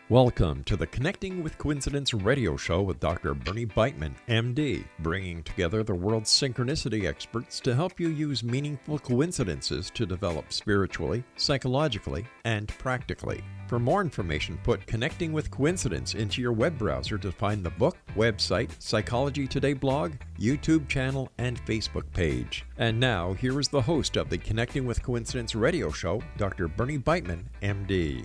Welcome to the Connecting with Coincidence radio show with Dr. Bernie Beitman, MD, bringing together the world's synchronicity experts to help you use meaningful coincidences to develop spiritually, psychologically, and practically. For more information, put Connecting with Coincidence into your web browser to find the book, website, Psychology Today blog, YouTube channel, and Facebook page. And now, here is the host of the Connecting with Coincidence radio show, Dr. Bernie Beitman, MD.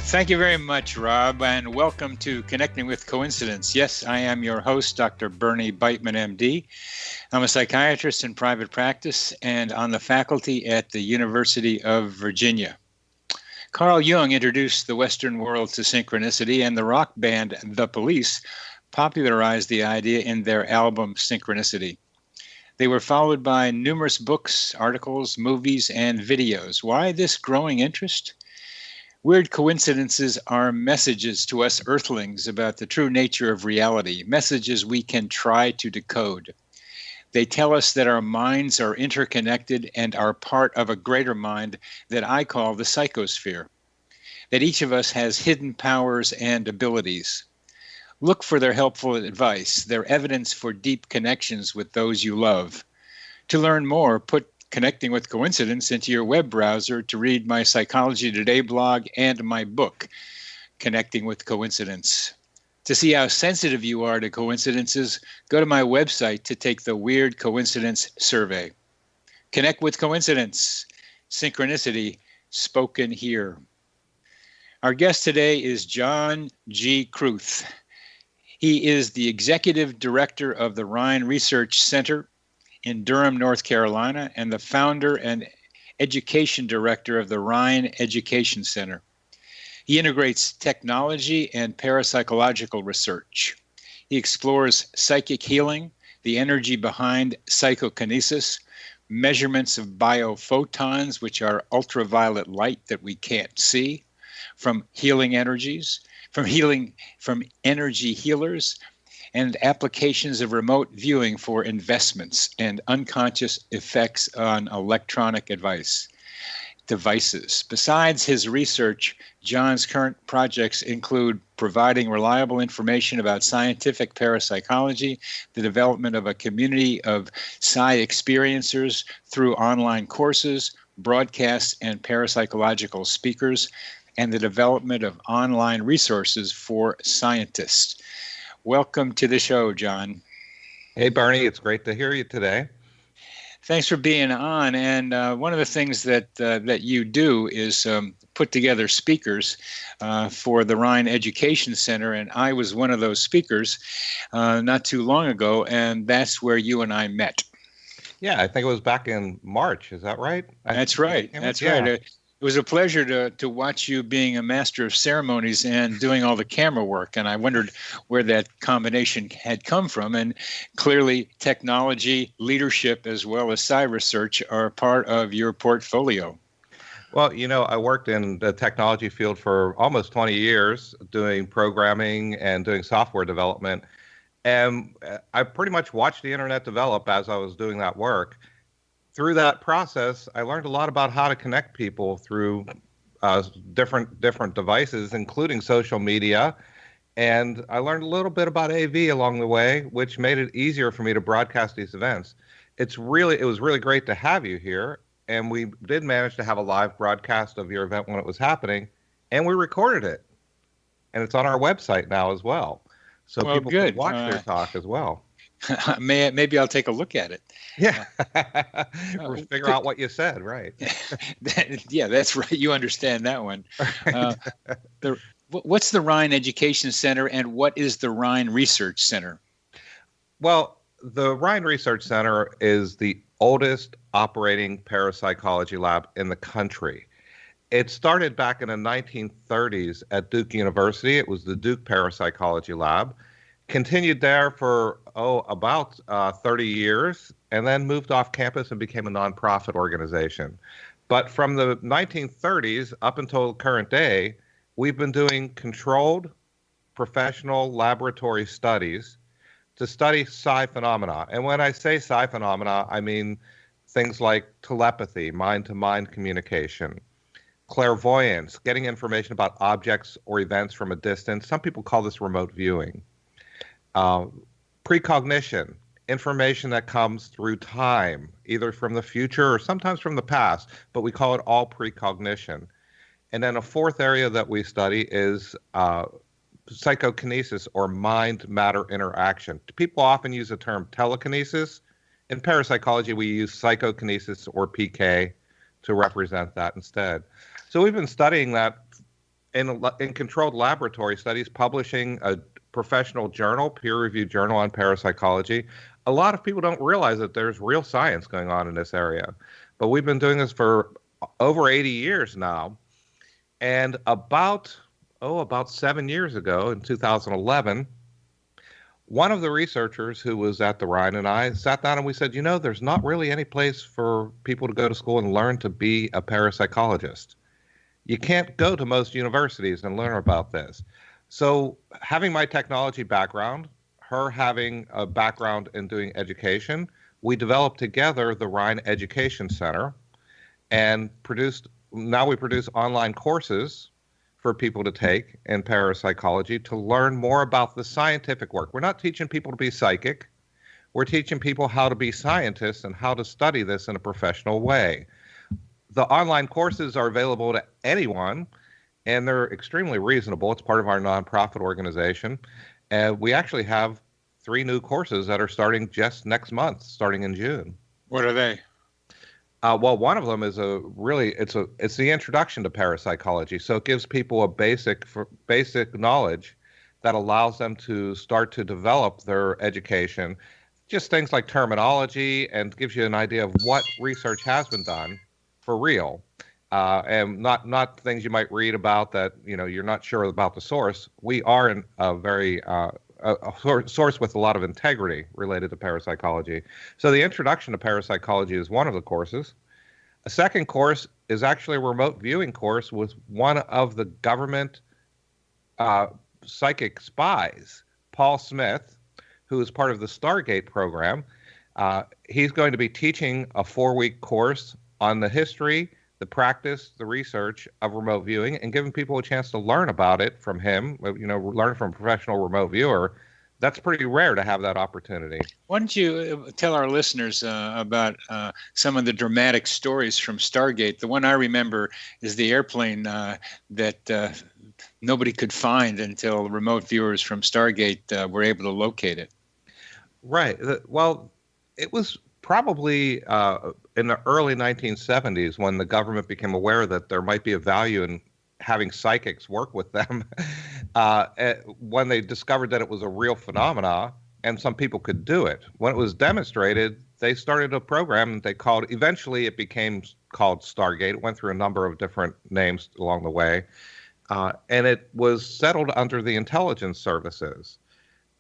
Thank you very much, Rob, and welcome to Connecting with Coincidence. Yes, I am your host, Dr. Bernie Beitman, MD. I'm a psychiatrist in private practice and on the faculty at the University of Virginia. Carl Jung introduced the Western world to synchronicity, and the rock band The Police popularized the idea in their album Synchronicity. They were followed by numerous books, articles, movies, and videos. Why this growing interest? Weird coincidences are messages to us earthlings about the true nature of reality, messages we can try to decode. They tell us that our minds are interconnected and are part of a greater mind that I call the psychosphere, that each of us has hidden powers and abilities. Look for their helpful advice, their evidence for deep connections with those you love. To learn more, put Connecting with Coincidence into your web browser to read my Psychology Today blog and my book, Connecting with Coincidence. To see how sensitive you are to coincidences, go to my website to take the Weird Coincidence Survey. Connect with Coincidence, Synchronicity, spoken here. Our guest today is John G. Kruth. He is the Executive Director of the Rhine Research Center in Durham, North Carolina, and the founder and education director of the Rhine Education Center. He integrates technology and parapsychological research. He explores psychic healing, the energy behind psychokinesis, measurements of biophotons, which are ultraviolet light that we can't see, from healing energies, from energy healers, and applications of remote viewing for investments and unconscious effects on electronic devices. Besides his research, John's current projects include providing reliable information about scientific parapsychology, the development of a community of psi experiencers through online courses, broadcasts, and parapsychological speakers, and the development of online resources for scientists. Welcome to the show, John. Hey, Bernie. It's great to hear you today. Thanks for being on. And one of the things that you do is put together speakers for the Rhine Education Center. And I was one of those speakers not too long ago, and that's where you and I met. Yeah, I think it was back in March. Is that right? That's right. That's right. It was a pleasure to watch you being a master of ceremonies and doing all the camera work. And I wondered where that combination had come from. And clearly technology, leadership, as well as psi research are part of your portfolio. Well, I worked in the technology field for almost 20 years doing programming and doing software development. And I pretty much watched the internet develop as I was doing that work. Through that process, I learned a lot about how to connect people through different devices, including social media. And I learned a little bit about AV along the way, which made it easier for me to broadcast these events. It was really great to have you here. And we did manage to have a live broadcast of your event when it was happening. And we recorded it. And it's on our website now as well. So people can watch your talk as well. Maybe I'll take a look at it. Yeah. Figure out what you said, right? Yeah, that's right. You understand that one. What's the Rhine Education Center and what is the Rhine Research Center? Well, the Rhine Research Center is the oldest operating parapsychology lab in the country. It started back in the 1930s at Duke University. It was the Duke Parapsychology Lab. Continued there for, about 30 years, and then moved off campus and became a nonprofit organization. But from the 1930s up until current day, we've been doing controlled professional laboratory studies to study psi phenomena. And when I say psi phenomena, I mean things like telepathy, mind-to-mind communication, clairvoyance, getting information about objects or events from a distance. Some people call this remote viewing. Precognition, information that comes through time, either from the future or sometimes from the past, but we call it all precognition. And then a fourth area that we study is psychokinesis, or mind-matter interaction. People often use the term telekinesis. In parapsychology, we use psychokinesis, or PK, to represent that instead. So we've been studying that in controlled laboratory studies, publishing a professional journal, peer-reviewed journal on parapsychology. A lot of people don't realize that there's real science going on in this area. But we've been doing this for over 80 years now. And about 7 years ago, in 2011, one of the researchers who was at the Rhine and I sat down and we said, there's not really any place for people to go to school and learn to be a parapsychologist. You can't go to most universities and learn about this. So having my technology background, her having a background in doing education, we developed together the Rhine Education Center and now we produce online courses for people to take in parapsychology to learn more about the scientific work. We're not teaching people to be psychic. We're teaching people how to be scientists and how to study this in a professional way. The online courses are available to anyone, and they're extremely reasonable. It's part of our nonprofit organization. And we actually have 3 new courses that are starting just next month, starting in June. What are they? Well, one of them is it's the introduction to parapsychology. So it gives people a basic knowledge that allows them to start to develop their education. Just things like terminology, and gives you an idea of what research has been done for real, and not things you might read about that you're not sure about the source. We are in a very a source with a lot of integrity related to parapsychology. So the introduction to parapsychology is one of the courses. A second course is actually a remote viewing course with one of the government psychic spies, Paul Smith, who is part of the Stargate program. He's going to be teaching a 4-week course on the history, the practice, the research of remote viewing, and giving people a chance to learn about it from him, learn from a professional remote viewer. That's pretty rare to have that opportunity. Why don't you tell our listeners about some of the dramatic stories from Stargate? The one I remember is the airplane that nobody could find until remote viewers from Stargate were able to locate it. Right. Well, it was probably in the early 1970s when the government became aware that there might be a value in having psychics work with them, when they discovered that it was a real phenomena and some people could do it. When it was demonstrated, they started a program that eventually it became called Stargate. It went through a number of different names along the way, and it was settled under the intelligence services.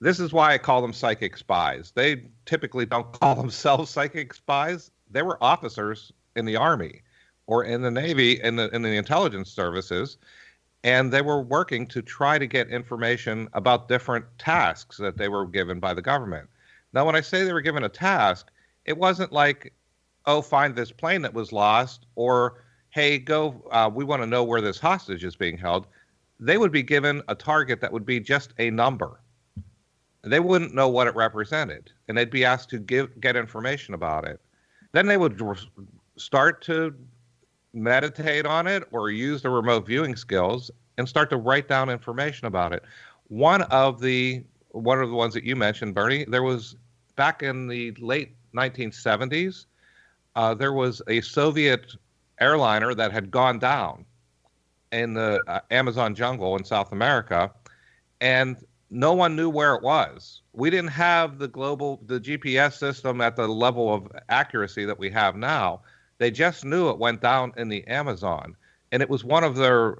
This is why I call them psychic spies. They typically don't call themselves psychic spies. They were officers in the Army or in the Navy, in the intelligence services, and they were working to try to get information about different tasks that they were given by the government. Now, when I say they were given a task, it wasn't like, find this plane that was lost, or, hey, go, we want to know where this hostage is being held. They would be given a target that would be just a number. They wouldn't know what it represented, and they'd be asked to get information about it. Then they would start to meditate on it or use the remote viewing skills and start to write down information about it. One of the ones that you mentioned, Bernie, there was back in the late 1970s, there was a Soviet airliner that had gone down in the Amazon jungle in South America, and no one knew where it was. We didn't have the GPS system at the level of accuracy that we have now. They just knew it went down in the Amazon, and it was one of their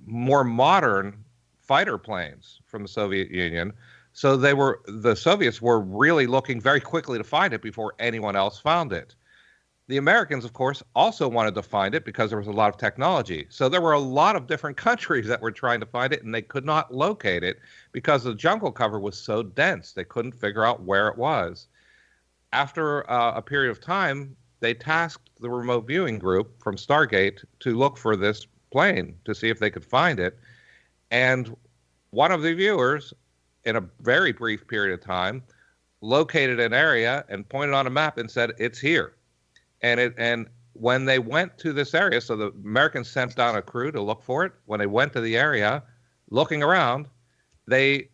more modern fighter planes from the Soviet Union. So the Soviets were really looking very quickly to find it before anyone else found it. The Americans, of course, also wanted to find it because there was a lot of technology. So there were a lot of different countries that were trying to find it, and they could not locate it because the jungle cover was so dense. They couldn't figure out where it was. After a period of time, they tasked the remote viewing group from Stargate to look for this plane to see if they could find it. And one of the viewers, in a very brief period of time, located an area and pointed on a map and said, "It's here." And when they went to this area, so the Americans sent down a crew to look for it. When they went to the area, looking around, they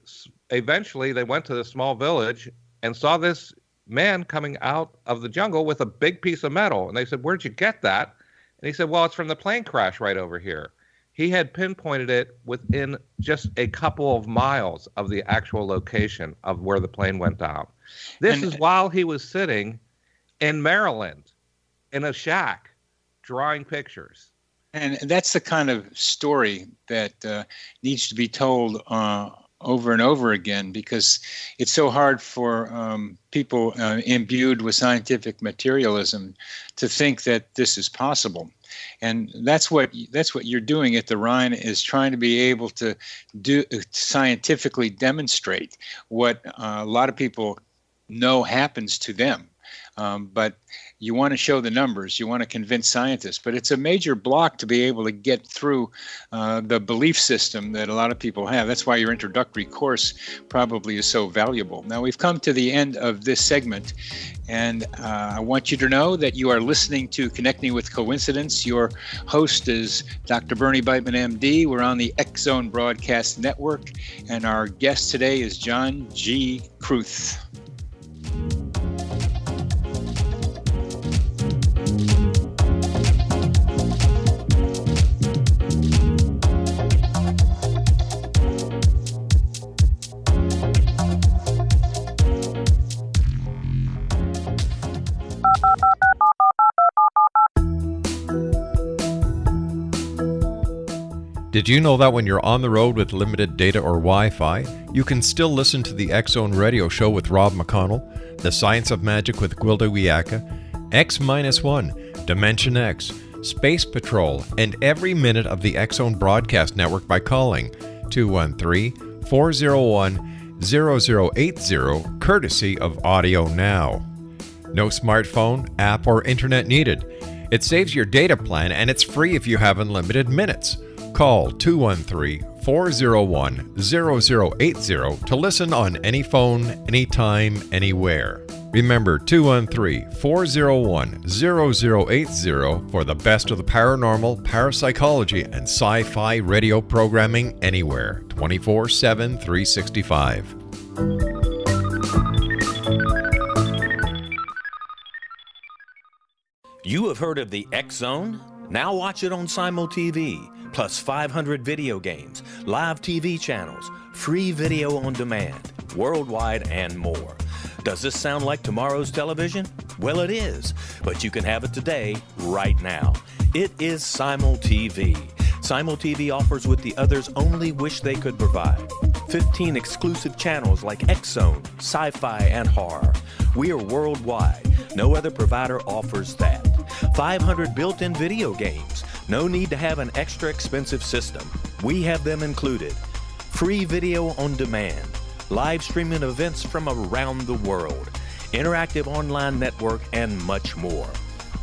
went to the small village and saw this man coming out of the jungle with a big piece of metal. And they said, "Where'd you get that?" And he said, "Well, it's from the plane crash right over here." He had pinpointed it within just a couple of miles of the actual location of where the plane went down. This is while he was sitting in Maryland in a shack drawing pictures. And that's the kind of story that needs to be told over and over again, because it's so hard for people imbued with scientific materialism to think that this is possible. And that's what you're doing at the Rhine, is trying to be able to scientifically demonstrate what a lot of people know happens to them. But you want to show the numbers, you want to convince scientists, but it's a major block to be able to get through the belief system that a lot of people have. That's why your introductory course probably is so valuable. Now, we've come to the end of this segment, and I want you to know that you are listening to Connecting with Coincidence. Your host is Dr. Bernie Beitman, MD. We're on the X Zone Broadcast Network, and our guest today is John G. Kruth. Did you know that when you're on the road with limited data or Wi-Fi, you can still listen to the X Zone Radio Show with Rob McConnell, The Science of Magic with Gwilda Wiyaka, X-1, Dimension X, Space Patrol, and every minute of the X Zone Broadcast Network by calling 213-401-0080, courtesy of Audio Now. No smartphone, app, or internet needed. It saves your data plan, and it's free if you have unlimited minutes. Call 213-401-0080 to listen on any phone, anytime, anywhere. Remember, 213-401-0080 for the best of the paranormal, parapsychology, and sci-fi radio programming anywhere, 24/7, 365. You have heard of the X Zone? Now watch it on Simul TV, plus 500 video games, live TV channels, free video on demand, worldwide, and more. Does this sound like tomorrow's television? Well, it is, but you can have it today, right now. It is Simul TV. Simul TV offers what the others only wish they could provide. 15 exclusive channels like X Zone, sci-fi, and horror. We are worldwide. No other provider offers that. 500 built-in video games. No need to have an extra expensive system. We have them included. Free video on demand. Live streaming events from around the world. Interactive online network, and much more.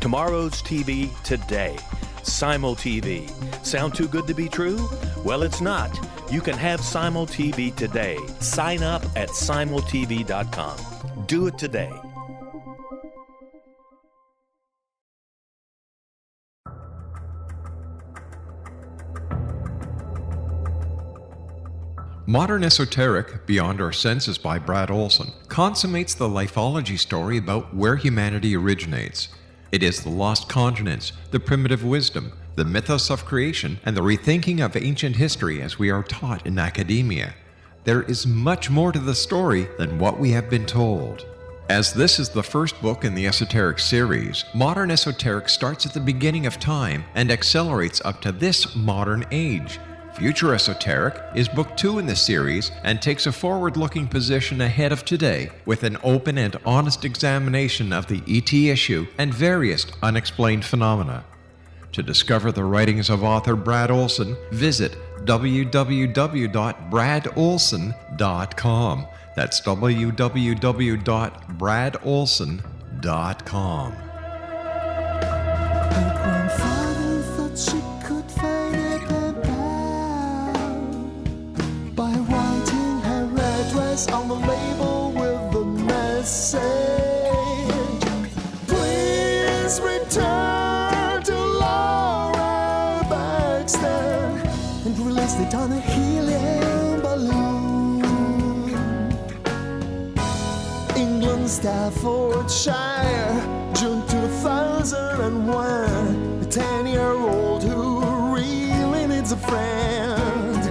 Tomorrow's TV today. Simul TV. Sound too good to be true? Well, it's not. You can have Simul TV today. Sign up at simultv.com. Do it today. Modern Esoteric, Beyond Our Senses by Brad Olson, consummates the lifeology story about where humanity originates. It is the lost continents, the primitive wisdom, the mythos of creation, and the rethinking of ancient history as we are taught in academia. There is much more to the story than what we have been told. As this is the first book in the Esoteric series, Modern Esoteric starts at the beginning of time and accelerates up to this modern age. Future Esoteric is book 2 in the series and takes a forward-looking position ahead of today with an open and honest examination of the ET issue and various unexplained phenomena. To discover the writings of author Brad Olson, visit www.bradolson.com. That's www.bradolson.com. lasted on a helium balloon. England, Staffordshire, June 2001. A 10-year-old who really needs a friend.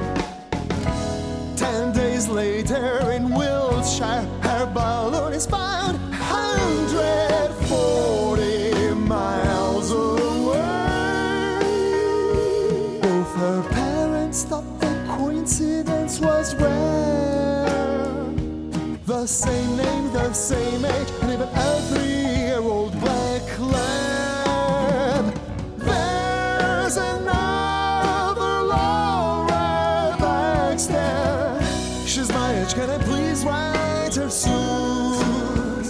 10 days later in Wiltshire, her balloon is found 140 miles away. Both her parents thought the coincidence was rare. The same name, the same age, and even a 3-year-old black lab. There's another Laura Baxter. She's my age, can I please write her soon?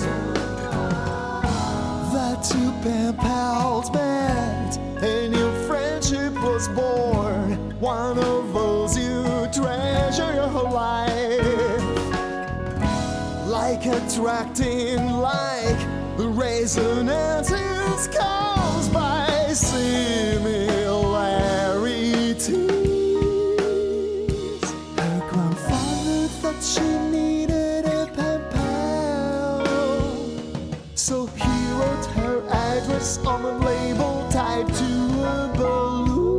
The two pen pals met, a new friendship was born. One of those you treasure your whole life. Like attracting like, the resonance caused by similarities. Her grandfather thought she needed a pen pal, so he wrote her address on a label tied to a balloon.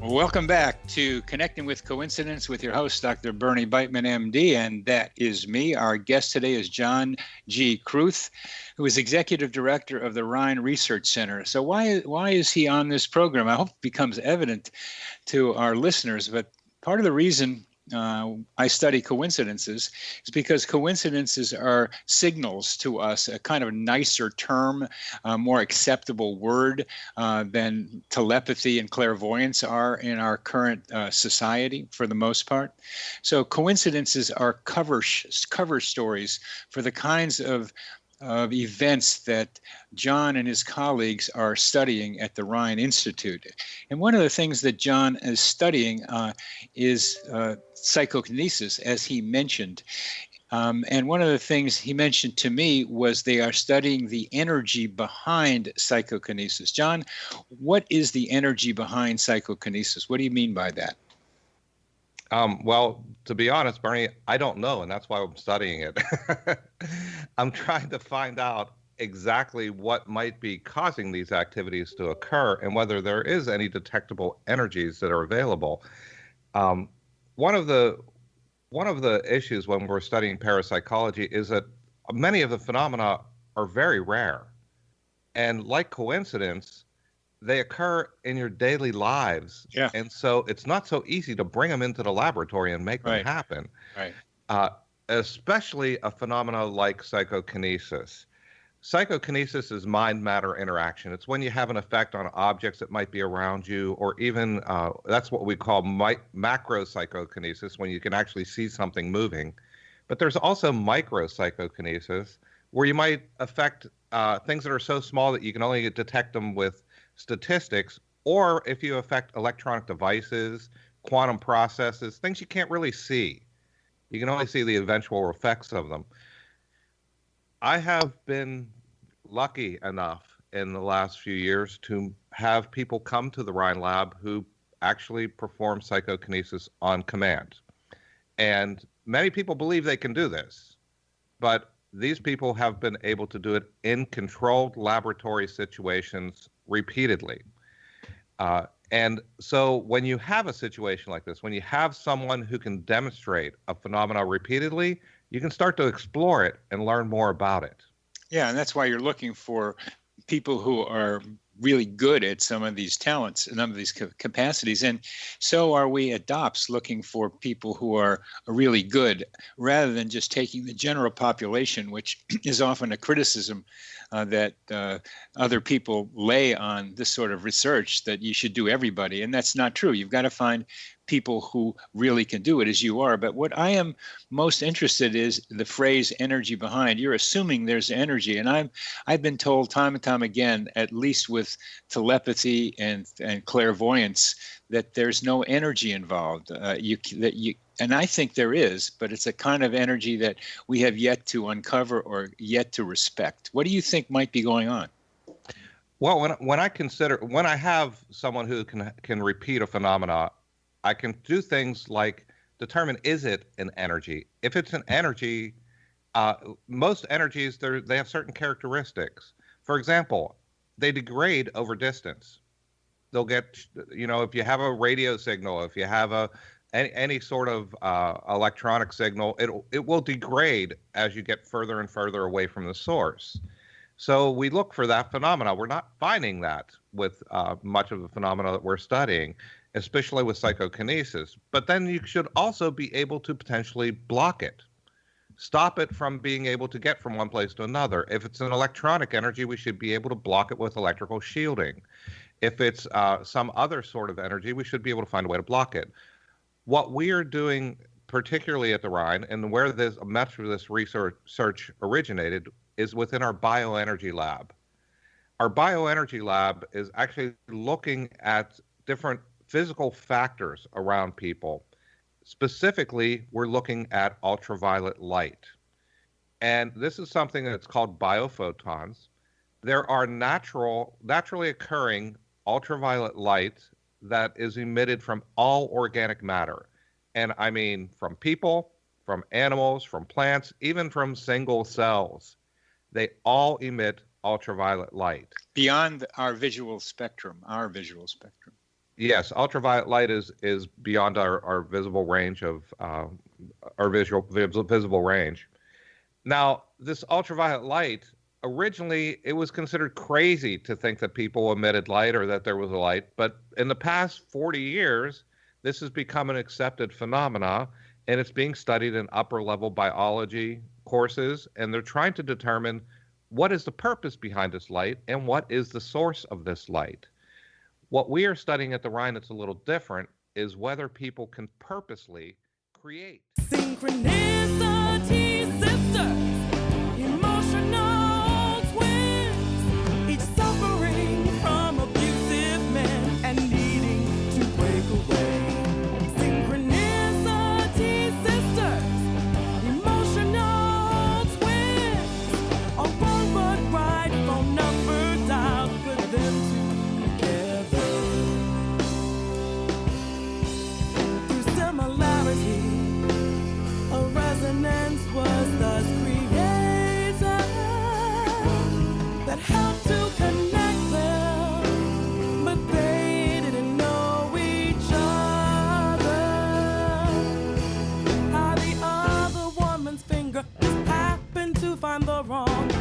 Welcome back to Connecting with Coincidence with your host, Dr. Bernie Beitman, MD, and that is me. Our guest today is John G. Kruth, who is Executive Director of the Rhine Research Center. So why is he on this program? I hope it becomes evident to our listeners, but part of the reason I study coincidences is because coincidences are signals to us, a kind of nicer term, more acceptable word than telepathy and clairvoyance are in our current society for the most part. So coincidences are cover stories for the kinds of events that John and his colleagues are studying at the Rhine Institute. And one of the things that John is studying is psychokinesis, as he mentioned. And one of the things he mentioned to me was they are studying the energy behind psychokinesis. John, what is the energy behind psychokinesis? What do you mean by that? Well, to be honest, Bernie, I don't know, and that's why I'm studying it. I'm trying to find out exactly what might be causing these activities to occur and whether there is any detectable energies that are available. One of the issues when we're studying parapsychology is that many of the phenomena are very rare. And like coincidence, they occur in your daily lives. Yeah. And so it's not so easy to bring them into the laboratory and make them happen. Right. Especially a phenomena like psychokinesis. Psychokinesis is mind-matter interaction. It's when you have an effect on objects that might be around you, or even that's what we call macro psychokinesis, when you can actually see something moving. But there's also micro psychokinesis, where you might affect things that are so small that you can only detect them with statistics, or if you affect electronic devices, quantum processes, things you can't really see. You can only see the eventual effects of them. I have been lucky enough in the last few years to have people come to the Rhine Lab who actually perform psychokinesis on command. And many people believe they can do this, but these people have been able to do it in controlled laboratory situations repeatedly. And so when you have a situation like this, when you have someone who can demonstrate a phenomena repeatedly, you can start to explore it and learn more about it. Yeah, and that's why you're looking for people who are really good at some of these talents, some of these capacities. And so are we at DOPS looking for people who are really good, rather than just taking the general population, which is often a criticism that other people lay on this sort of research, that you should do everybody. And that's not true. You've got to find people who really can do it, as you are. But what I am most interested is the phrase energy behind. You're assuming there's energy. And I've been told time and time again, at least with telepathy and clairvoyance, that there's no energy involved. And I think there is, but it's a kind of energy that we have yet to uncover or yet to respect. What do you think might be going on? Well, when I have someone who can repeat a phenomena, I can do things like determine, is it an energy? If it's an energy, most energies, they have certain characteristics. For example, they degrade over distance. They'll get, if you have a radio signal, if you have any sort of electronic signal, it will degrade as you get further and further away from the source. So we look for that phenomena. We're not finding that with much of the phenomena that we're studying, especially with psychokinesis. But then you should also be able to potentially block it, stop it from being able to get from one place to another. If it's an electronic energy, we should be able to block it with electrical shielding. If it's some other sort of energy, we should be able to find a way to block it. What we are doing, particularly at the Rhine, and where much of this research originated, is within our bioenergy lab. Our bioenergy lab is actually looking at different physical factors around people. Specifically, we're looking at ultraviolet light. And this is something that's called biophotons. There are naturally occurring ultraviolet light that is emitted from all organic matter. And I mean from people, from animals, from plants, even from single cells. They all emit ultraviolet light. Beyond our visual spectrum. Yes, ultraviolet light is beyond our visible range of our visible range. Now, this ultraviolet light, originally it was considered crazy to think that people emitted light or that there was a light, but in the past 40 years, this has become an accepted phenomena, and it's being studied in upper level biology courses, and they're trying to determine what is the purpose behind this light and what is the source of this light. What we are studying at the Rhine that's a little different is whether people can purposely create. Synchronicities, sisters, emotional twins, each suffering from abusive men and needing to break away. Synchronicities, sisters, emotional twins, a forward ride, phone number dialed, put them together. Through similarity, a resonance was thus created that helped to connect them, but they didn't know each other. How the other woman's finger just happened to find the wrong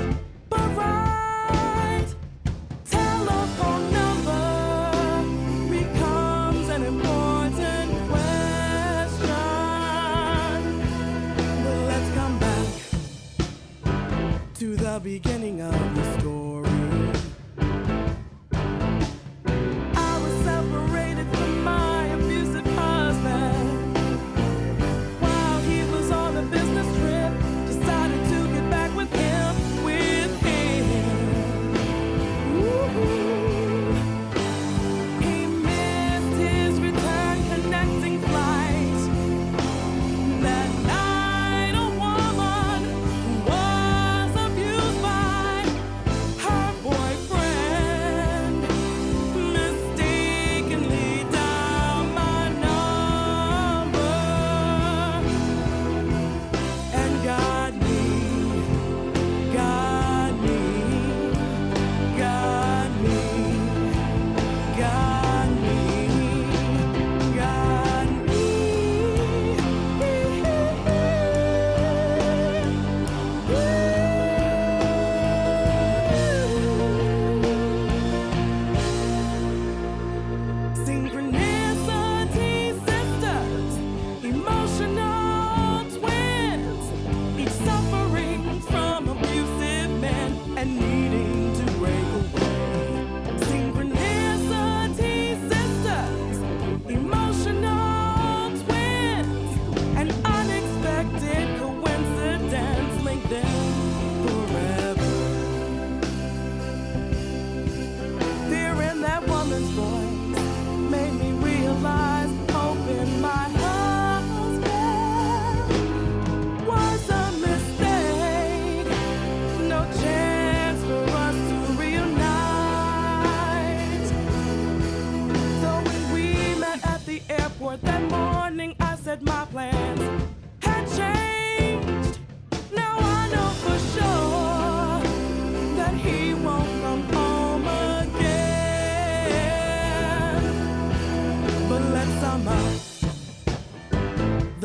but right telephone number becomes an important question. But let's come back to the beginning of the story. I was separated from my abusive husband while he was on a business trip. Decided to get back with him, Ooh. He missed his return connecting flight. That night, a woman who was abused by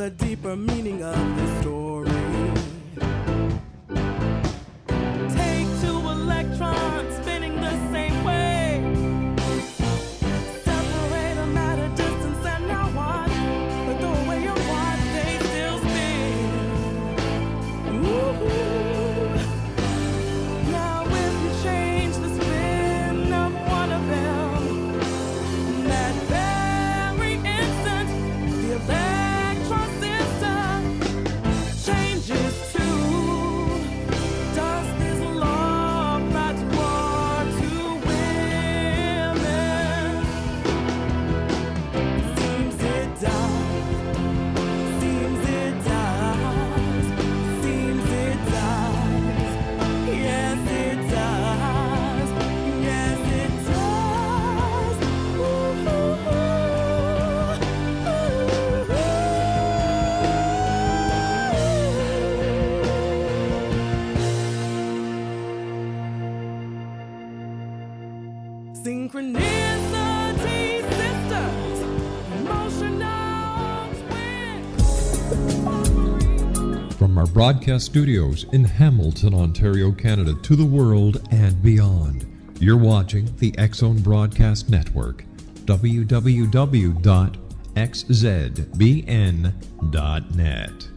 the deeper meaning of the story. Take two electrons spinning the same way. Separate them at a distance and now watch. But throw away your watch, they still spin. Woo-hoo. Now if you change the spin of one of them, that very instant, the electron system changes too. Does this love not war to women? Seems it does. Seems it does. Seems it does. Yes, it does. Yes, it does. Synchronicity sisters, emotional twins. From our broadcast studios in Hamilton, Ontario, Canada, to the world and beyond, you're watching the X-Zone Broadcast Network, www.xzbn.net.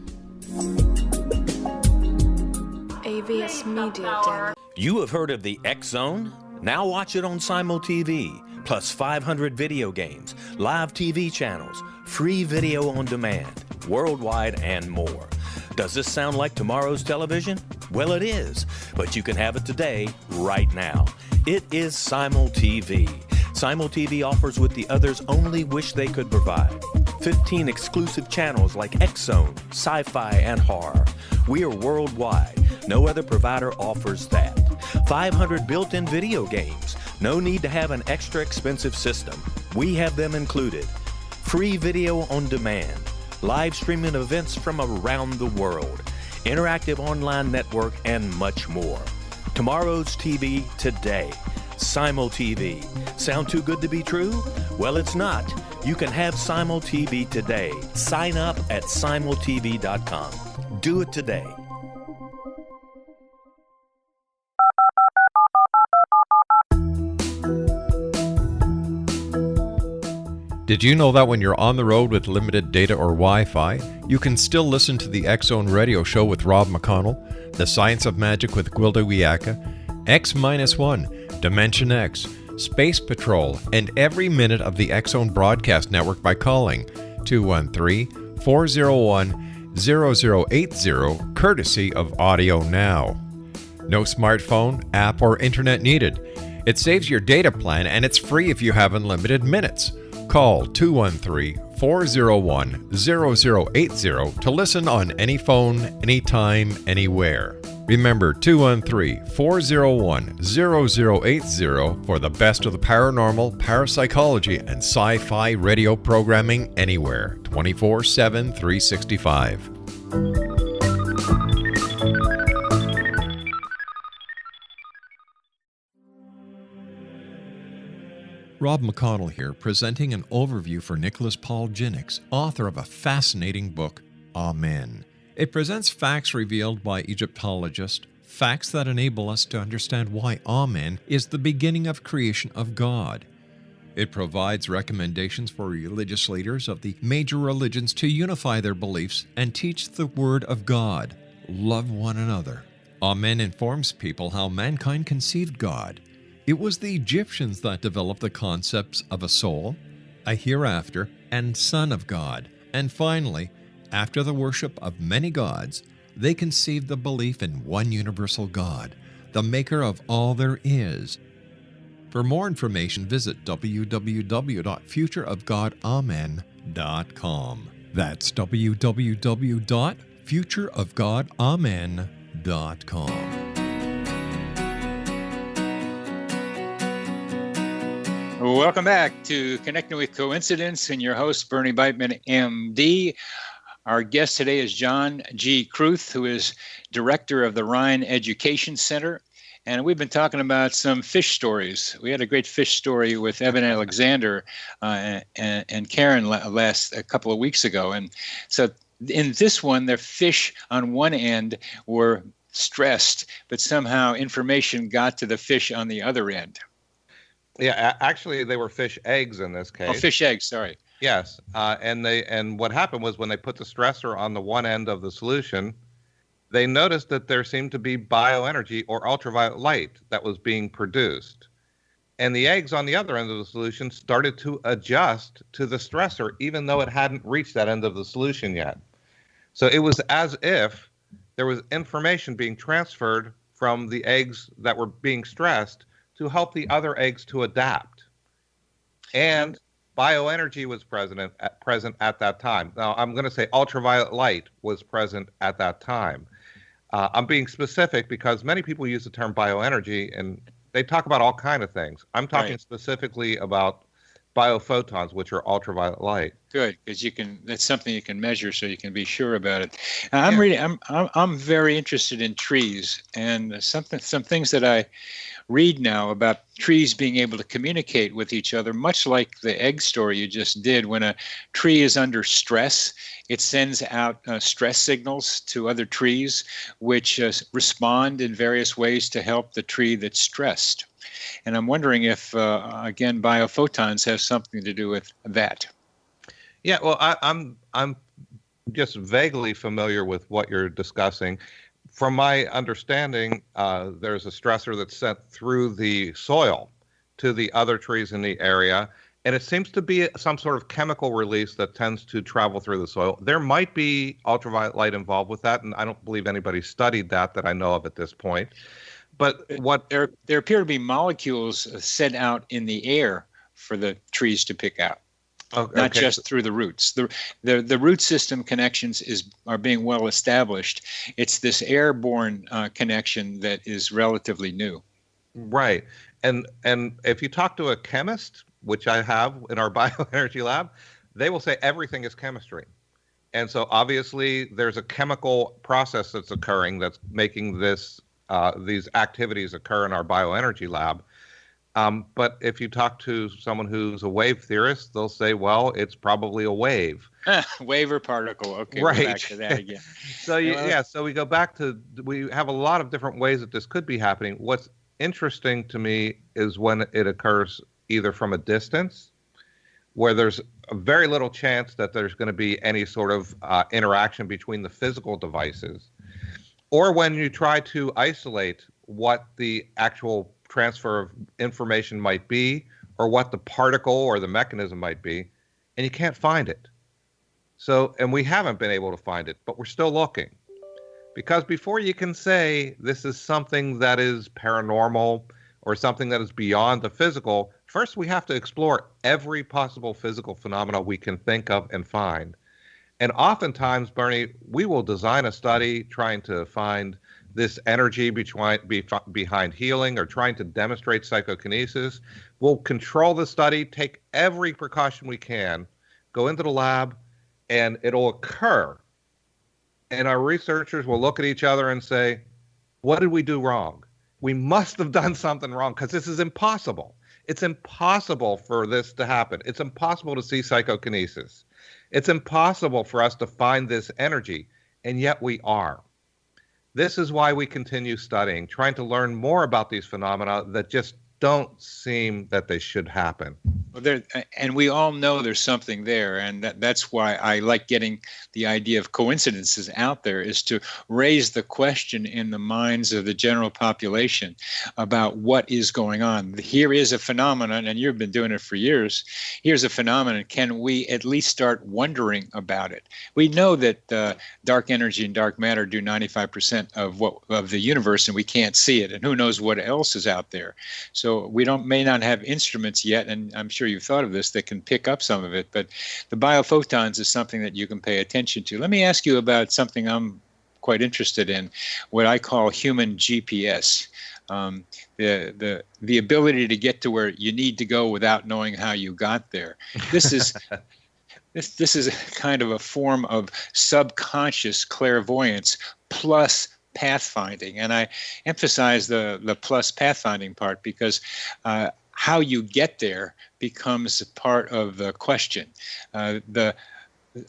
AVS Media Den. You have heard of the X-Zone? Now watch it on Simul TV, plus 500 video games, live TV channels, free video on demand, worldwide, and more. Does this sound like tomorrow's television? Well, it is, but you can have it today, right now. It is Simul TV. Simul TV offers what the others only wish they could provide. 15 exclusive channels like X-Zone, Sci-Fi, and Horror. We are worldwide. No other provider offers that. 500 built-in video games. No need to have an extra expensive system. We have them included. Free video on demand. Live streaming events from around the world. Interactive online network, and much more. Tomorrow's TV today. Simul TV. Sound too good to be true? Well, it's not. You can have Simul TV today. Sign up at simultv.com. Do it today. Did you know that when you're on the road with limited data or Wi-Fi, you can still listen to the X-Zone Radio Show with Rob McConnell, The Science of Magic with Gwilda Wiyaka, X-1, Dimension X, Space Patrol, and every minute of the X-Zone Broadcast Network by calling 213-401-0080, courtesy of Audio Now. No smartphone, app, or internet needed. It saves your data plan and it's free if you have unlimited minutes. Call 213-401-0080 to listen on any phone, anytime, anywhere. Remember 213-401-0080 for the best of the paranormal, parapsychology, and sci-fi radio programming anywhere, 24/7, 365. Rob McConnell here, presenting an overview for Nicholas Paul Jennings, author of a fascinating book, Amen. It presents facts revealed by Egyptologists, facts that enable us to understand why Amen is the beginning of creation of God. It provides recommendations for religious leaders of the major religions to unify their beliefs and teach the Word of God. Love one another. Amen informs people how mankind conceived God. It was the Egyptians that developed the concepts of a soul, a hereafter, and Son of God. And finally, after the worship of many gods, they conceived the belief in one universal God, the maker of all there is. For more information, visit www.futureofgodamen.com. That's www.futureofgodamen.com. Welcome back to Connecting with Coincidence and your host, Bernie Beitman, MD. Our guest today is John G. Kruth, who is director of the Rhine Education Center. And we've been talking about some fish stories. We had a great fish story with Evan Alexander and Karen a couple of weeks ago. And so in this one, the fish on one end were stressed, but somehow information got to the fish on the other end. Yeah, actually, they were fish eggs in this case. Oh, fish eggs, sorry. Yes, and what happened was when they put the stressor on the one end of the solution, they noticed that there seemed to be bioenergy or ultraviolet light that was being produced. And the eggs on the other end of the solution started to adjust to the stressor, even though it hadn't reached that end of the solution yet. So it was as if there was information being transferred from the eggs that were being stressed to help the other eggs to adapt. And bioenergy was present at that time. Now, I'm going to say ultraviolet light was present at that time. I'm being specific because many people use the term bioenergy and they talk about all kinds of things. I'm talking specifically about biophotons, which are ultraviolet light. Good, because that's something you can measure, so you can be sure about it. I'm very interested in trees, and some things that I read now about trees being able to communicate with each other, much like the egg story you just did. When a tree is under stress, it sends out stress signals to other trees, which respond in various ways to help the tree that's stressed. And I'm wondering if, again, biophotons have something to do with that. Yeah, well, I'm just vaguely familiar with what you're discussing. From my understanding, there's a stressor that's sent through the soil to the other trees in the area, and it seems to be some sort of chemical release that tends to travel through the soil. There might be ultraviolet light involved with that, and I don't believe anybody studied that I know of at this point. But what there appear to be molecules sent out in the air for the trees to pick out. Not just through the roots. The root system connections are being well established. It's this airborne connection that is relatively new. Right. And if you talk to a chemist, which I have in our bioenergy lab, they will say everything is chemistry. And so obviously there's a chemical process that's occurring that's making these activities occur in our bioenergy lab. But if you talk to someone who's a wave theorist, they'll say, well, it's probably a wave. Wave or particle. Okay, right. We're back to that again. So we go back to, we have a lot of different ways that this could be happening. What's interesting to me is when it occurs either from a distance, where there's a very little chance that there's going to be any sort of interaction between the physical devices, or when you try to isolate what the actual transfer of information might be, or what the particle or the mechanism might be, and you can't find it. So, and we haven't been able to find it, but we're still looking. Because before you can say this is something that is paranormal or something that is beyond the physical, first we have to explore every possible physical phenomena we can think of and find. And oftentimes, Bernie, we will design a study trying to find this energy behind healing or trying to demonstrate psychokinesis. We'll control the study, take every precaution we can, go into the lab, and it'll occur. And our researchers will look at each other and say, what did we do wrong? We must have done something wrong because this is impossible. It's impossible for this to happen. It's impossible to see psychokinesis. It's impossible for us to find this energy, and yet we are. This is why we continue studying, trying to learn more about these phenomena that just don't seem that they should happen. Well, and we all know there's something there, and that's why I like getting the idea of coincidences out there, is to raise the question in the minds of the general population about what is going on. Here is a phenomenon, and you've been doing it for years. Here's a phenomenon. Can we at least start wondering about it? We know that dark energy and dark matter do 95% of the universe, and we can't see it, and who knows what else is out there. So we may not have instruments yet, and I'm sure you've thought of this, that can pick up some of it, but the biophotons is something that you can pay attention to. Let me ask you about something I'm quite interested in, what I call human GPS. The ability to get to where you need to go without knowing how you got there. This is this is a kind of a form of subconscious clairvoyance plus pathfinding, and I emphasize the plus pathfinding part because how you get there becomes part of the question. The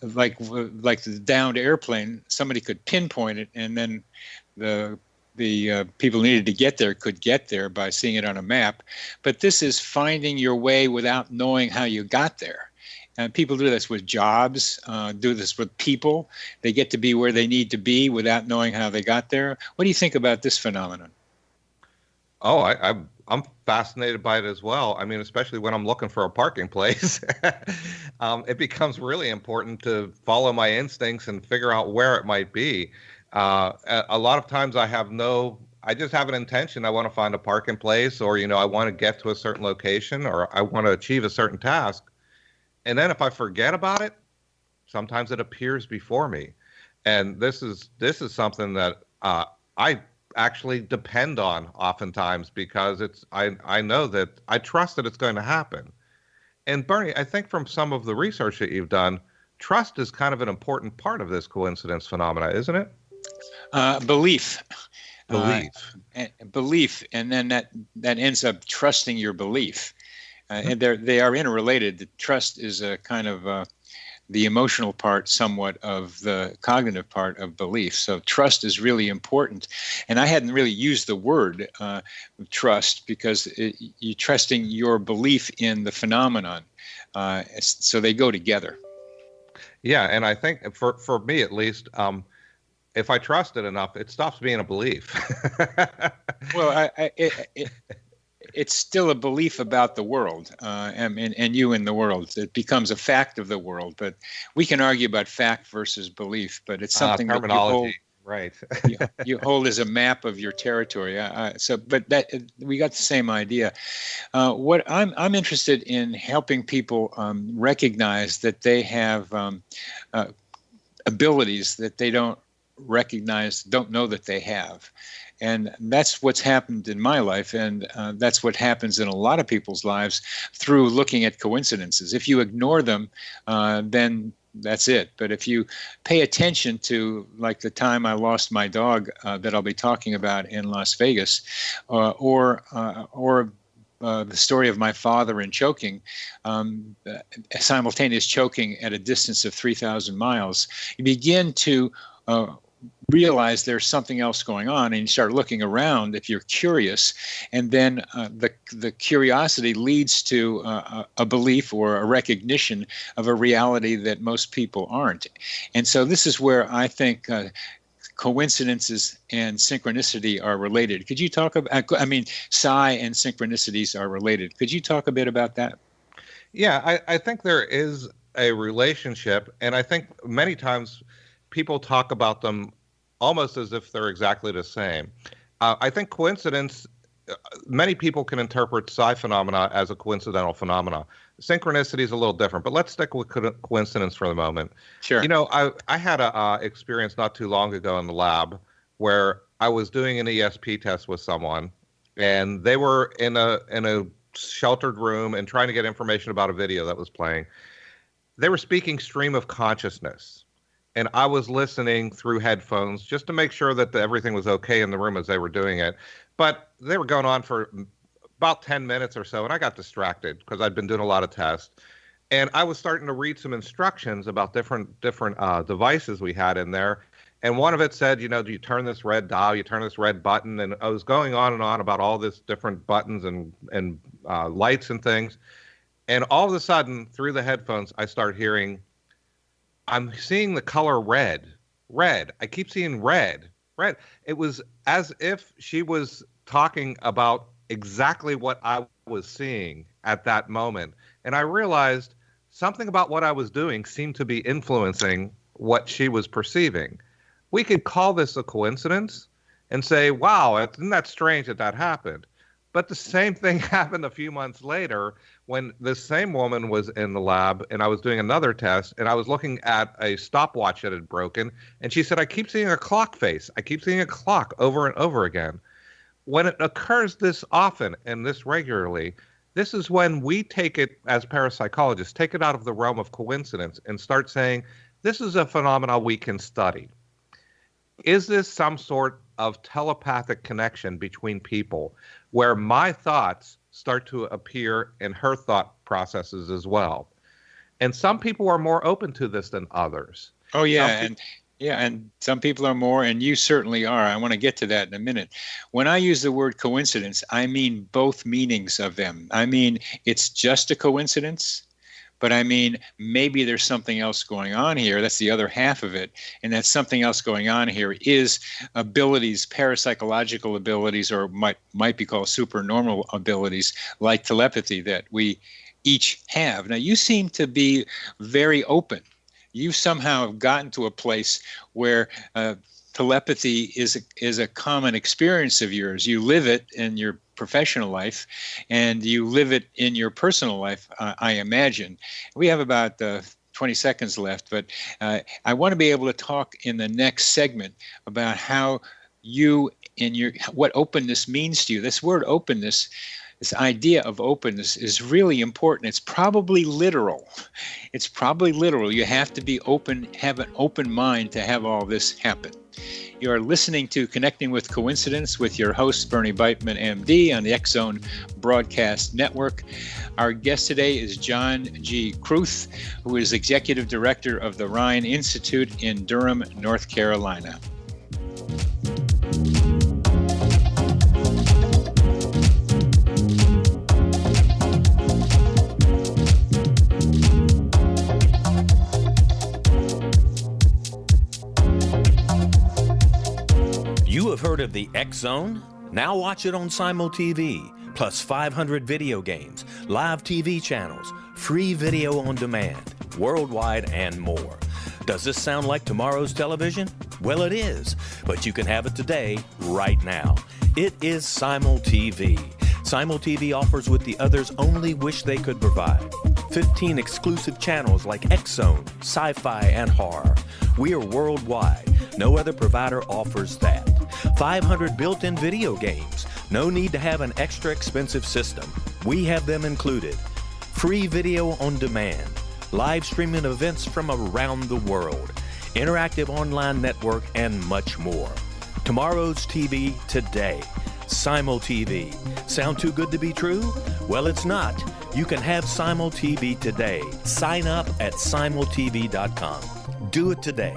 like the downed airplane, somebody could pinpoint it, and then the people who needed to get there could get there by seeing it on a map. But this is finding your way without knowing how you got there. And people do this with jobs, do this with people. They get to be where they need to be without knowing how they got there. What do you think about this phenomenon? Oh, I'm fascinated by it as well. I mean, especially when I'm looking for a parking place, it becomes really important to follow my instincts and figure out where it might be. A lot of times I just have an intention. I want to find a parking place, or, I want to get to a certain location, or I want to achieve a certain task. And then if I forget about it, sometimes it appears before me. And this is something that I actually depend on oftentimes, because I know that I trust that it's going to happen. And Bernie, I think from some of the research that you've done, trust is kind of an important part of this coincidence phenomena, isn't it? Belief. Belief. And then that ends up trusting your belief. And they are interrelated. The trust is a kind of the emotional part somewhat of the cognitive part of belief. So trust is really important. And I hadn't really used the word trust, because you're trusting your belief in the phenomenon. So they go together. Yeah, and I think for me at least, if I trust it enough, it stops being a belief. Well, it's still a belief about the world, and you in the world. It becomes a fact of the world. But we can argue about fact versus belief. But it's something terminology, that right? you hold as a map of your territory. But that we got the same idea. What I'm interested in helping people recognize that they have abilities that they don't know that they have. And that's what's happened in my life, and that's what happens in a lot of people's lives through looking at coincidences. If you ignore them, then that's it. But if you pay attention to, like the time I lost my dog that I'll be talking about in Las Vegas, or the story of my father in choking, simultaneous choking at a distance of 3,000 miles, you begin to realize there's something else going on, and you start looking around if you're curious, and then the curiosity leads to a belief or a recognition of a reality that most people aren't. And so this is where I think coincidences and synchronicity are related. Could you talk about, psi and synchronicities are related. Could you talk a bit about that? Yeah, I think there is a relationship, and I think many times people talk about them almost as if they're exactly the same. I think coincidence, many people can interpret psi phenomena as a coincidental phenomena. Synchronicity is a little different, but let's stick with coincidence for the moment. Sure. I had a experience not too long ago in the lab where I was doing an ESP test with someone, and they were in a sheltered room and trying to get information about a video that was playing. They were speaking stream of consciousness. And I was listening through headphones just to make sure that everything was okay in the room as they were doing it. But they were going on for about 10 minutes or so, and I got distracted because I'd been doing a lot of tests. And I was starting to read some instructions about different devices we had in there. And one of it said, do you turn this red dial, you turn this red button? And I was going on and on about all this different buttons and lights and things. And all of a sudden, through the headphones, I start hearing, I'm seeing the color red. I keep seeing red. It was as if she was talking about exactly what I was seeing at that moment. And I realized something about what I was doing seemed to be influencing what she was perceiving. We could call this a coincidence and say, wow, isn't that strange that happened? But the same thing happened a few months later when this same woman was in the lab and I was doing another test and I was looking at a stopwatch that had broken. And she said, I keep seeing a clock face. I keep seeing a clock over and over again. When it occurs this often and this regularly, this is when we take it, as parapsychologists, take it out of the realm of coincidence and start saying, this is a phenomenon we can study. Is this some sort of telepathic connection between people where my thoughts start to appear in her thought processes as well? And some people are more open to this than others. Oh, yeah. And some people are more, and you certainly are. I want to get to that in a minute. When I use the word coincidence, I mean both meanings of them. I mean, it's just a coincidence, but I mean, maybe there's something else going on here. That's the other half of it. And that something else going on here is abilities, parapsychological abilities, or might be called supernormal abilities, like telepathy, that we each have. Now, you seem to be very open. You somehow have gotten to a place where telepathy is a common experience of yours. You live it in your professional life, and you live it in your personal life, I imagine. We have about 20 seconds left, but I want to be able to talk in the next segment about how you what openness means to you. This word openness, this idea of openness, is really important. It's probably literal. It's probably literal. You have to be open, have an open mind to have all this happen. You are listening to Connecting with Coincidence with your host, Bernie Beitman, MD, on the X-Zone Broadcast Network. Our guest today is John G. Kruth, who is Executive Director of the Rhine Institute in Durham, North Carolina. You have heard of the X-Zone? Now watch it on SimulTV, plus 500 video games, live TV channels, free video on demand, worldwide, and more. Does this sound like tomorrow's television? Well, it is, but you can have it today, right now. It is SimulTV. SimulTV offers what the others only wish they could provide. 15 exclusive channels like X-Zone, Sci-Fi, and Horror. We are worldwide. No other provider offers that. 500 built-in video games. No need to have an extra expensive system. We have them included. Free video on demand. Live streaming events from around the world. Interactive online network, and much more. Tomorrow's TV today. SimulTV. Sound too good to be true? Well, it's not. You can have SimulTV today. Sign up at simultv.com. Do it today.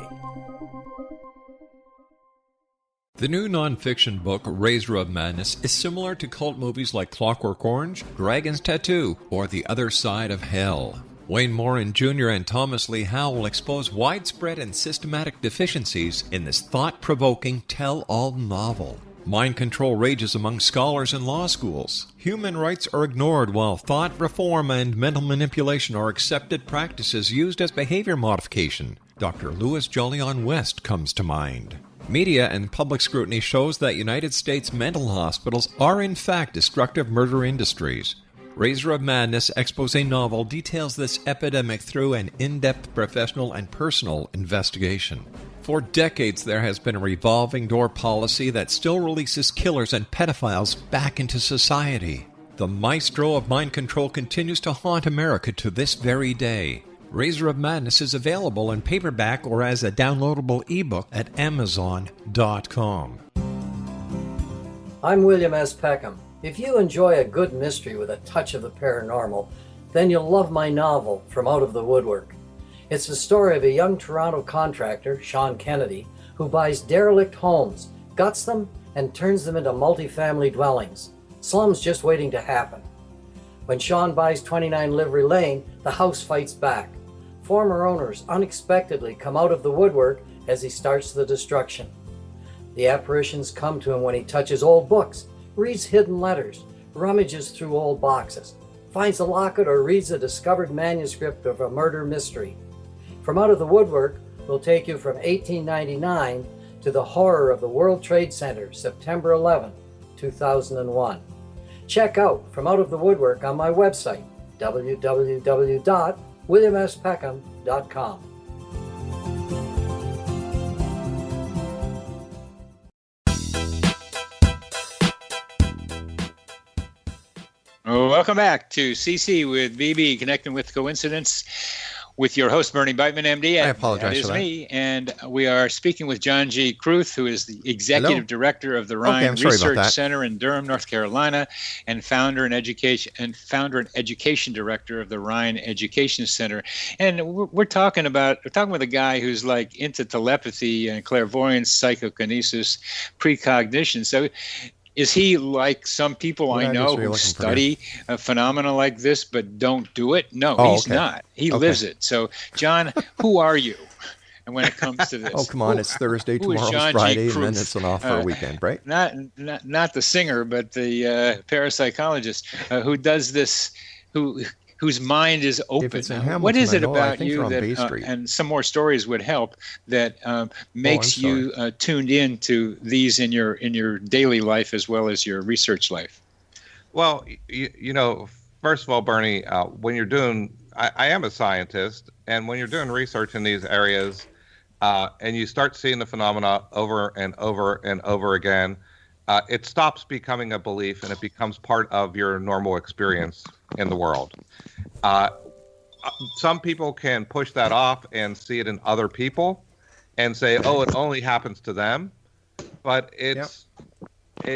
The new nonfiction book, Razor of Madness, is similar to cult movies like Clockwork Orange, Dragon's Tattoo, or The Other Side of Hell. Wayne Morin Jr. and Thomas Lee Howe will expose widespread and systematic deficiencies in this thought-provoking tell-all novel. Mind control rages among scholars in law schools. Human rights are ignored while thought reform and mental manipulation are accepted practices used as behavior modification. Dr. Louis Jolyon West comes to mind. Media and public scrutiny shows that United States mental hospitals are in fact destructive murder industries. Razor of Madness expose novel details this epidemic through an in-depth professional and personal investigation. For decades, there has been a revolving door policy that still releases killers and pedophiles back into society. The maestro of mind control continues to haunt America to this very day. Razor of Madness is available in paperback or as a downloadable ebook at Amazon.com. I'm William S. Peckham. If you enjoy a good mystery with a touch of the paranormal, then you'll love my novel, From Out of the Woodwork. It's the story of a young Toronto contractor, Sean Kennedy, who buys derelict homes, guts them, and turns them into multifamily dwellings. Slums just waiting to happen. When Sean buys 29 Livery Lane, the house fights back. Former owners unexpectedly come out of the woodwork as he starts the destruction. The apparitions come to him when he touches old books, reads hidden letters, rummages through old boxes, finds a locket, or reads a discovered manuscript of a murder mystery. From Out of the Woodwork will take you from 1899 to the horror of the World Trade Center, September 11, 2001. Check out From Out of the Woodwork on my website, www.williamspeckham.com. Welcome back to CC with BB, Connecting with Coincidence. with your host, Bernie Beitman, MD. I apologize That is for that. me. And we are speaking with John G. Kruth, who is the Executive Director of the Rhine I'm sorry about Research that. Center in Durham, North Carolina, and founder and education director of the Rhine Education Center. And we're talking with a guy who's like into telepathy and clairvoyance, psychokinesis, precognition. So is he like some people I know who study a phenomena like this but don't do it? No, he's not. He lives it. So, John, who are you? And when it comes to this, Oh, come on! It's Thursday, tomorrow's Friday, and then it's an off for a weekend, right? Not the singer, but the parapsychologist who does this, whose mind is open. If it's in Hamilton, what is it I about think you they're on Bay that, Street. and some more stories would help, that makes you tuned in to these in your daily life as well as your research life? Well, you know, first of all, Bernie, when you're doing, I am a scientist, and when you're doing research in these areas, and you start seeing the phenomena over and over and over again, it stops becoming a belief and it becomes part of your normal experience in the world. Some people can push that off and see it in other people and say, oh, it only happens to them. But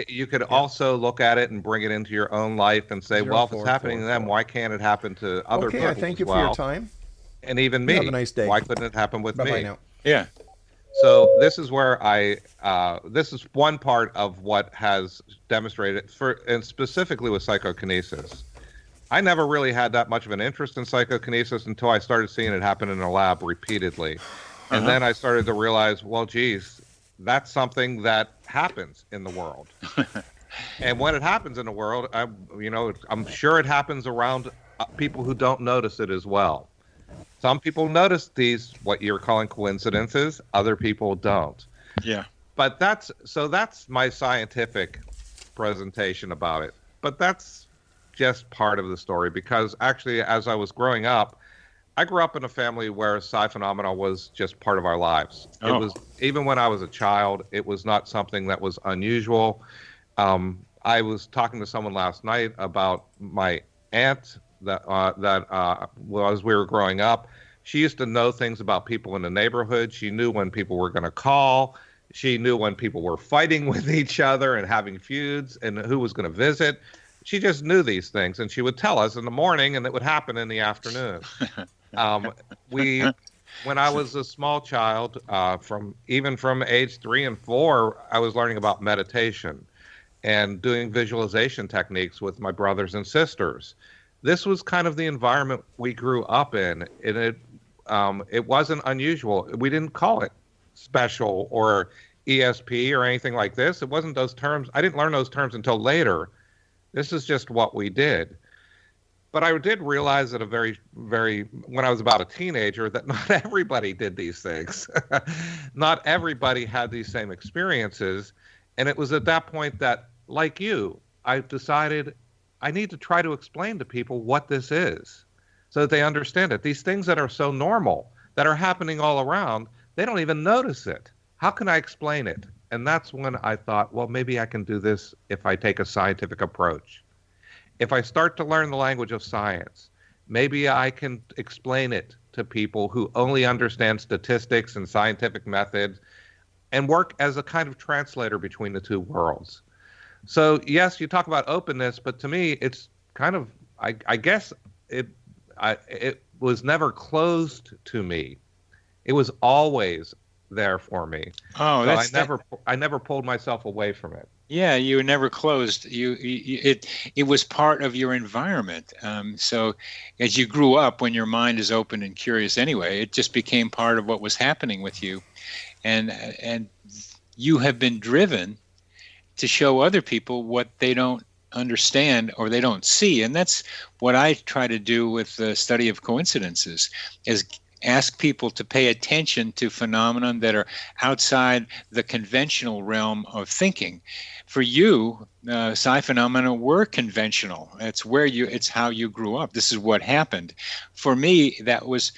you could also look at it and bring it into your own life and say, well, if it's happening to them, why can't it happen to other people I thank you as well? for your time. And even me. Have a nice day. Why couldn't it happen with Bye-bye me? now. Yeah. So this is where this is one part of what has demonstrated, and specifically with psychokinesis. I never really had that much of an interest in psychokinesis until I started seeing it happen in a lab repeatedly. And then I started to realize, well, geez, that's something that happens in the world. And when it happens in the world, I'm sure it happens around people who don't notice it as well. Some people notice these, what you're calling coincidences, other people don't. Yeah. But that's my scientific presentation about it. But that's just part of the story, because actually, as I was growing up, I grew up in a family where psi phenomena was just part of our lives. It was, even when I was a child, it was not something that was unusual. I was talking to someone last night about my aunt that as we were growing up, she used to know things about people in the neighborhood. She knew when people were going to call. She knew when people were fighting with each other and having feuds and who was going to visit. She just knew these things, and she would tell us in the morning, and it would happen in the afternoon. When I was a small child, from age 3 and 4, I was learning about meditation and doing visualization techniques with my brothers and sisters. This was kind of the environment we grew up in, and it wasn't unusual. We didn't call it special or ESP or anything like this. It wasn't those terms. I didn't learn those terms until later. This is just what we did. But I did realize at when I was about a teenager, that not everybody did these things. Not everybody had these same experiences. And it was at that point that, like you, I decided I need to try to explain to people what this is so that they understand it. These things that are so normal, that are happening all around, they don't even notice it. How can I explain it? And that's when I thought, well, maybe I can do this if I take a scientific approach. If I start to learn the language of science, maybe I can explain it to people who only understand statistics and scientific methods and work as a kind of translator between the two worlds. So, yes, you talk about openness, but to me, it's kind of, I guess it was never closed to me. It was always there for me. Oh, so I never pulled myself away from it. Yeah, you were never closed. It was part of your environment. So as you grew up, when your mind is open and curious anyway, it just became part of what was happening with you. And you have been driven to show other people what they don't understand or they don't see. And that's what I try to do with the study of coincidences, is ask people to pay attention to phenomena that are outside the conventional realm of thinking. For you, psi phenomena were conventional. It's how you grew up. This is what happened. For me, that was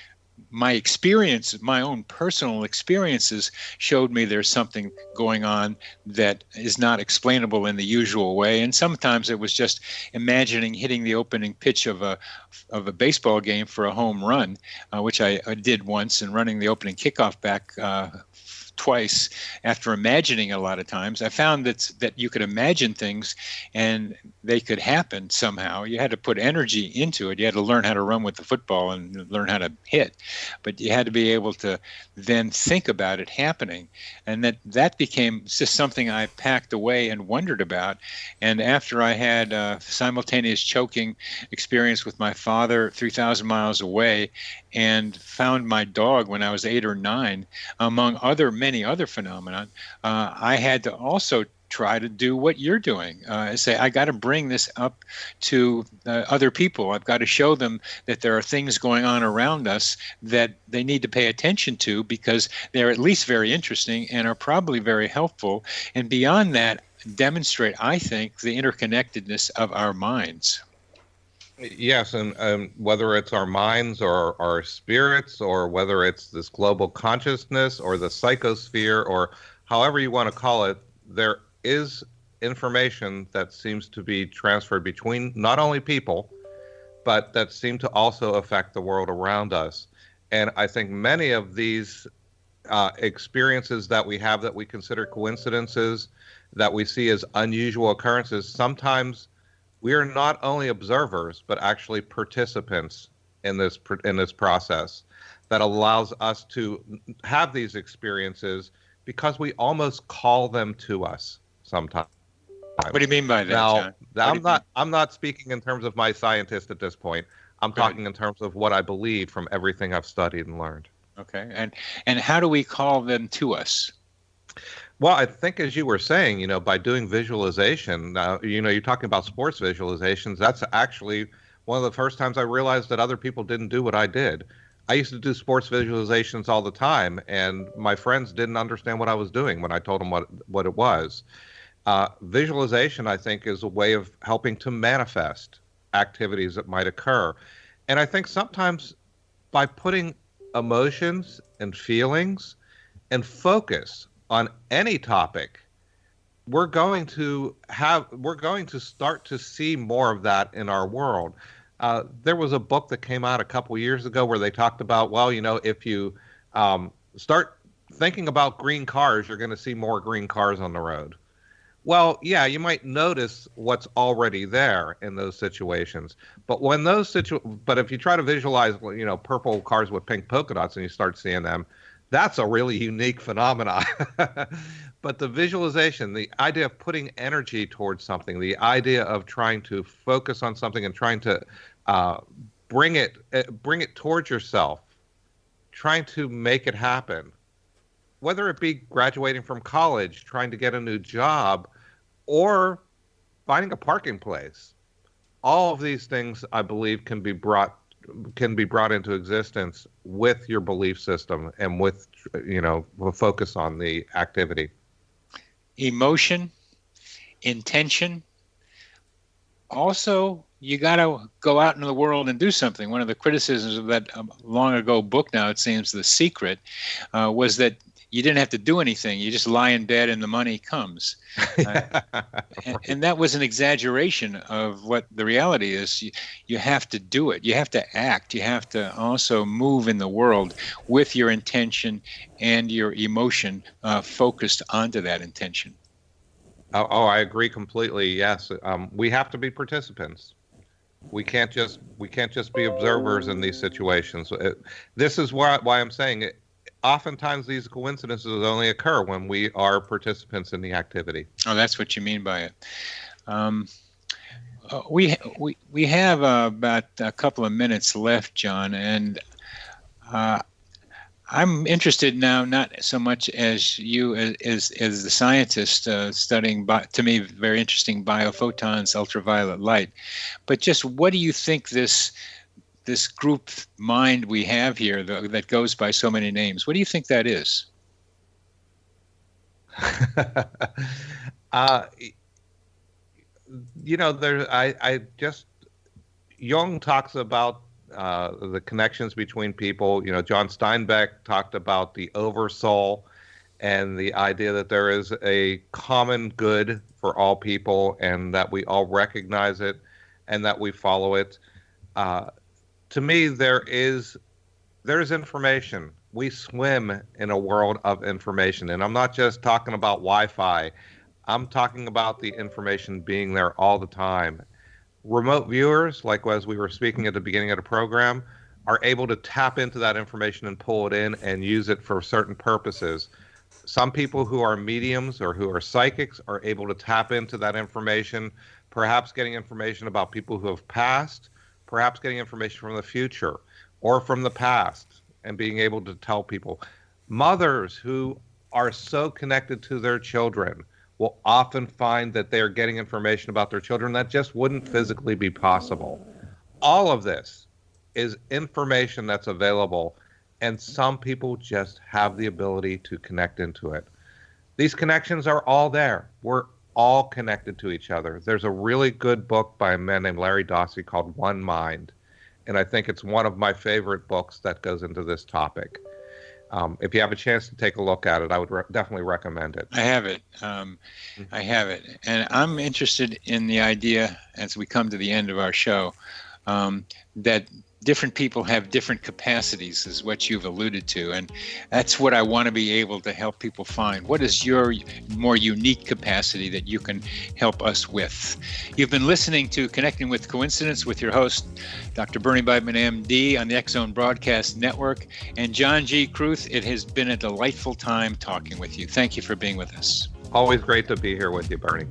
my experience, my own personal experiences showed me there's something going on that is not explainable in the usual way. And sometimes it was just imagining hitting the opening pitch of a baseball game for a home run, which I did once, and running the opening kickoff back twice after imagining a lot of times. I found that you could imagine things and they could happen somehow. You had to put energy into it. You had to learn how to run with the football and learn how to hit, but you had to be able to then think about it happening. And that became just something I packed away and wondered about. And after I had a simultaneous choking experience with my father 3,000 miles away, and found my dog when I was 8 or 9, among many other phenomena, I had to also try to do what you're doing. Say, I got to bring this up to other people. I've got to show them that there are things going on around us that they need to pay attention to, because they're at least very interesting and are probably very helpful. And beyond that, demonstrate, I think, the interconnectedness of our minds. Yes, and whether it's our minds or our spirits, or whether it's this global consciousness or the psychosphere, or however you want to call it, there is information that seems to be transferred between not only people, but that seem to also affect the world around us. And I think many of these experiences that we have that we consider coincidences, that we see as unusual occurrences, sometimes we are not only observers, but actually participants in this process that allows us to have these experiences because we almost call them to us sometimes. What do you mean by that, John? I'm not speaking in terms of my scientist at this point. I'm talking in terms of what I believe from everything I've studied and learned. Okay, and how do we call them to us? Well, I think, as you were saying, by doing visualization, you're talking about sports visualizations. That's actually one of the first times I realized that other people didn't do what I did. I used to do sports visualizations all the time, and my friends didn't understand what I was doing when I told them what it was. Visualization, I think, is a way of helping to manifest activities that might occur. And I think sometimes by putting emotions and feelings and focus on any topic, we're going to start to see more of that in our world. There was a book that came out a couple years ago where they talked about, if you start thinking about green cars, you're going to see more green cars on the road. Well, yeah, you might notice what's already there in those situations. But but if you try to visualize, purple cars with pink polka dots and you start seeing them, that's a really unique phenomenon. But the visualization, the idea of putting energy towards something, the idea of trying to focus on something and trying to bring it towards yourself, trying to make it happen, whether it be graduating from college, trying to get a new job, or finding a parking place. All of these things, I believe, can be brought into existence with your belief system and with, a focus on the activity. Emotion, Intention. Also, you got to go out into the world and do something. One of the criticisms of that long ago book, now it seems, The Secret, was that you didn't have to do anything. You just lie in bed and the money comes. And that was an exaggeration of what the reality is. You have to do it. You have to act. You have to also move in the world with your intention and your emotion focused onto that intention. Oh, I agree completely. Yes, we have to be participants. We can't just be observers in these situations. This is why I'm saying it. Oftentimes these coincidences only occur when we are participants in the activity. Oh, that's what you mean by it. We have about a couple of minutes left, John, and I'm interested now, not so much as you as the scientist studying, to me, very interesting biophotons, ultraviolet light, but just what do you think this group mind we have here that goes by so many names, what do you think that is? Jung talks about the connections between people. You know, John Steinbeck talked about the oversoul and the idea that there is a common good for all people and that we all recognize it and that we follow it. To me, there's information. We swim in a world of information. And I'm not just talking about Wi-Fi. I'm talking about the information being there all the time. Remote viewers, like as we were speaking at the beginning of the program, are able to tap into that information and pull it in and use it for certain purposes. Some people who are mediums or who are psychics are able to tap into that information, perhaps getting information about people who have passed, perhaps getting information from the future or from the past and being able to tell people. Mothers who are so connected to their children will often find that they are getting information about their children that just wouldn't physically be possible. All of this is information that's available, and some people just have the ability to connect into it. These connections are all there. We're all connected to each other. There's a really good book by a man named Larry Dossey called One Mind, and I think it's one of my favorite books that goes into this topic. If you have a chance to take a look at it, I would definitely recommend it. I have it. I have it. And I'm interested in the idea, as we come to the end of our show, that different people have different capacities, is what you've alluded to. And that's what I want to be able to help people find. What is your more unique capacity that you can help us with? You've been listening to Connecting with Coincidence with your host, Dr. Bernie Beitman, MD, on the X-Zone Broadcast Network, and John G. Kruth. It has been a delightful time talking with you. Thank you for being with us. Always great to be here with you, Bernie.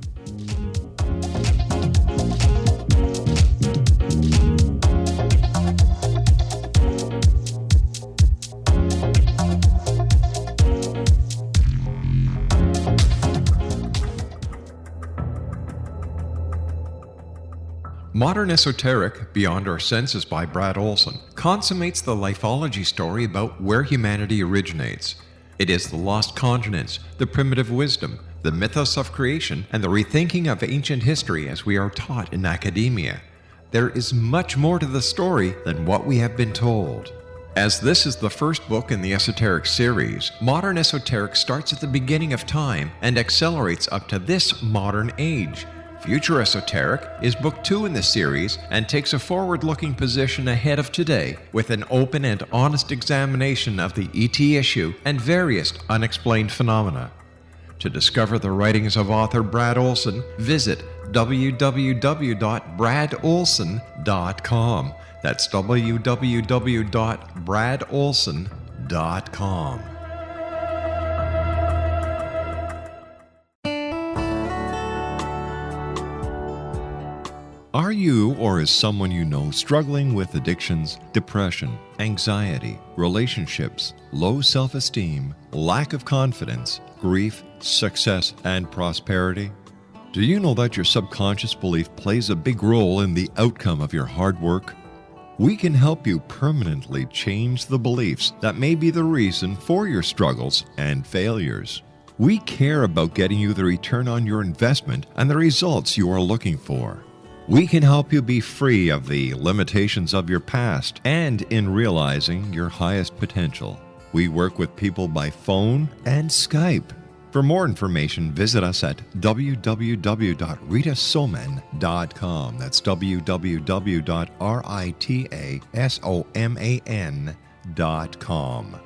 Modern Esoteric, Beyond Our Senses by Brad Olson, consummates the lifeology story about where humanity originates. It is the lost continents, the primitive wisdom, the mythos of creation, and the rethinking of ancient history as we are taught in academia. There is much more to the story than what we have been told. As this is the first book in the Esoteric series, Modern Esoteric starts at the beginning of time and accelerates up to this modern age. Future Esoteric is book 2 in the series and takes a forward-looking position ahead of today with an open and honest examination of the ET issue and various unexplained phenomena. To discover the writings of author Brad Olson, visit www.bradolson.com. That's www.bradolson.com. Are you or is someone you know struggling with addictions, depression, anxiety, relationships, low self-esteem, lack of confidence, grief, success, and prosperity? Do you know that your subconscious belief plays a big role in the outcome of your hard work? We can help you permanently change the beliefs that may be the reason for your struggles and failures. We care about getting you the return on your investment and the results you are looking for. We can help you be free of the limitations of your past and in realizing your highest potential. We work with people by phone and Skype. For more information, visit us at www.ritasoman.com. That's www.ritasoman.com.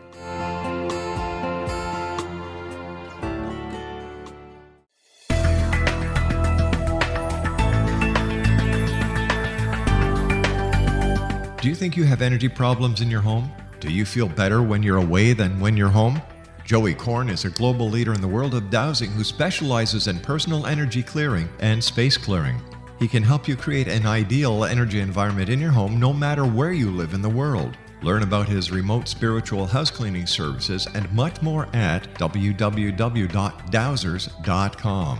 Do you think you have energy problems in your home? Do you feel better when you're away than when you're home? Joey Korn is a global leader in the world of dowsing who specializes in personal energy clearing and space clearing. He can help you create an ideal energy environment in your home no matter where you live in the world. Learn about his remote spiritual house cleaning services and much more at www.dowsers.com.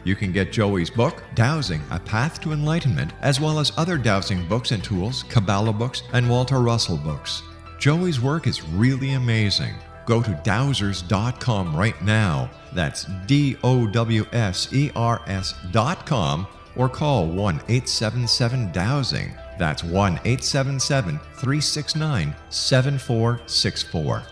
You can get Joey's book, Dowsing, A Path to Enlightenment, as well as other dowsing books and tools, Kabbalah books, and Walter Russell books. Joey's work is really amazing. Go to dowsers.com right now. That's DOWSERS.com or call 1-877-DOWSING. That's 1-877-369-7464.